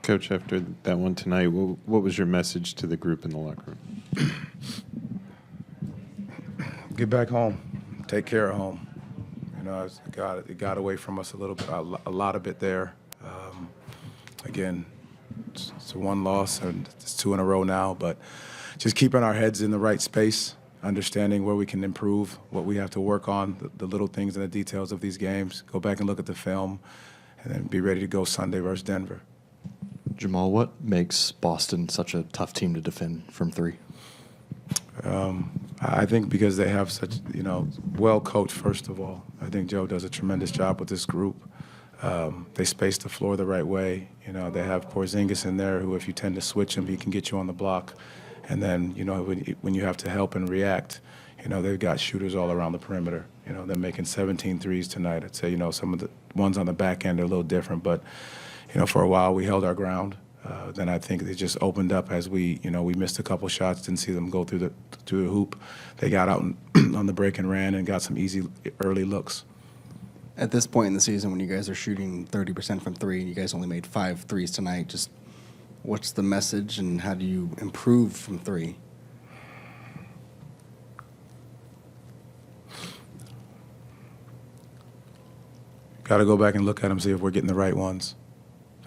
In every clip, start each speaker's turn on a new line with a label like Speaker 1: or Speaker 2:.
Speaker 1: Coach, after that one tonight, what was your message to the group in the locker room?
Speaker 2: Get back home. Take care of home. You know, it got away from us a little bit, a lot of it there. Again, it's one loss, and it's 2 in a row now, but just keeping our heads in the right space, understanding where we can improve, what we have to work on, the little things and the details of these games. Go back and look at the film, and then be ready to go Sunday versus Denver.
Speaker 3: Jamahl, what makes Boston such a tough team to defend from 3?
Speaker 2: I think because they have such, well coached, first of all. I think Joe does a tremendous job with this group. They space the floor the right way. They have Porzingis in there who, if you tend to switch him, he can get you on the block. And then, when you have to help and react, they've got shooters all around the perimeter. They're making 17 threes tonight. I'd say, some of the ones on the back end are a little different, but, for a while we held our ground. Then I think it just opened up as we missed a couple shots, didn't see them go through the hoop. They got out on the break and ran and got some easy early looks.
Speaker 4: At this point in the season, when you guys are shooting 30% from 3 and you guys only made 5 threes tonight, just what's the message and how do you improve from 3?
Speaker 2: Got to go back and look at them, see if we're getting the right ones.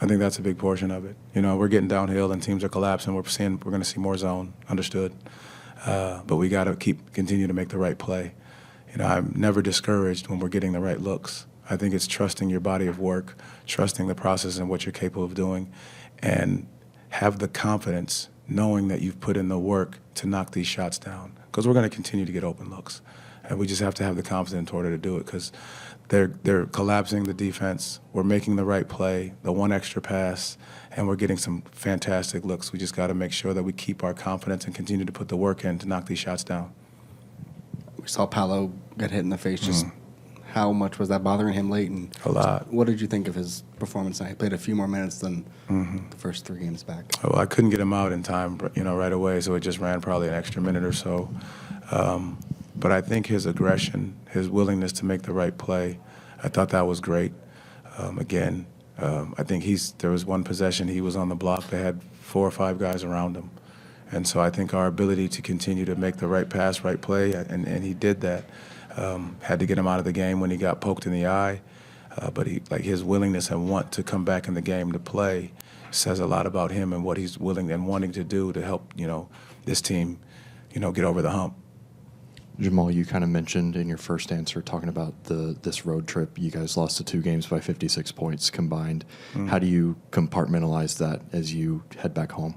Speaker 2: I think that's a big portion of it. We're getting downhill and teams are collapsing. We're going to see more zone, understood. But we got to continue to make the right play. I'm never discouraged when we're getting the right looks. I think it's trusting your body of work, trusting the process and what you're capable of doing, and have the confidence knowing that you've put in the work to knock these shots down. Because we're going to continue to get open looks. And we just have to have the confidence in order to do it, because they're collapsing the defense. We're making the right play, the one extra pass, and we're getting some fantastic looks. We just got to make sure that we keep our confidence and continue to put the work in to knock these shots down.
Speaker 4: We saw Paolo get hit in the face. Just how much was that bothering him late? And
Speaker 2: a lot.
Speaker 4: What did you think of his performance tonight? He played a few more minutes than the first 3 games back.
Speaker 2: Well, I couldn't get him out in time, right away, so it just ran probably an extra minute or so. But I think his aggression, his willingness to make the right play, I thought that was great. I think there was one possession he was on the block. They had 4 or 5 guys around him. And so I think our ability to continue to make the right pass, right play, and he did that. Had to get him out of the game when he got poked in the eye. But his willingness and want to come back in the game to play says a lot about him and what he's willing and wanting to do to help, this team, get over the hump.
Speaker 3: Jamahl, you kind of mentioned in your first answer talking about this road trip. You guys lost the 2 games by 56 points combined. How do you compartmentalize that as you head back home?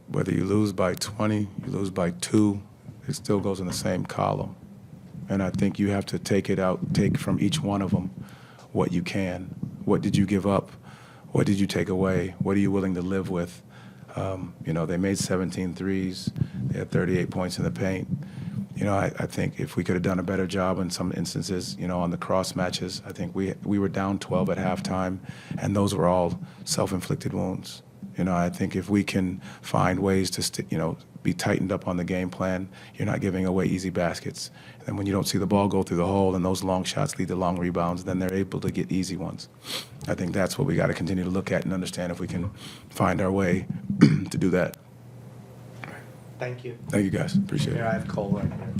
Speaker 2: Whether you lose by 20, you lose by 2, it still goes in the same column. And I think you have to take from each one of them what you can. What did you give up? What did you take away? What are you willing to live with? They made 17 threes. They had 38 points in the paint. I think if we could have done a better job in some instances, on the cross matches, I think we were down 12 at halftime, and those were all self-inflicted wounds. I think if we can find ways to, be tightened up on the game plan, you're not giving away easy baskets. And when you don't see the ball go through the hole and those long shots lead to long rebounds, then they're able to get easy ones. I think that's what we got to continue to look at and understand if we can find our way to do that.
Speaker 5: Thank you.
Speaker 2: Thank you, guys. Appreciate it.
Speaker 5: Here, I have Cole right here.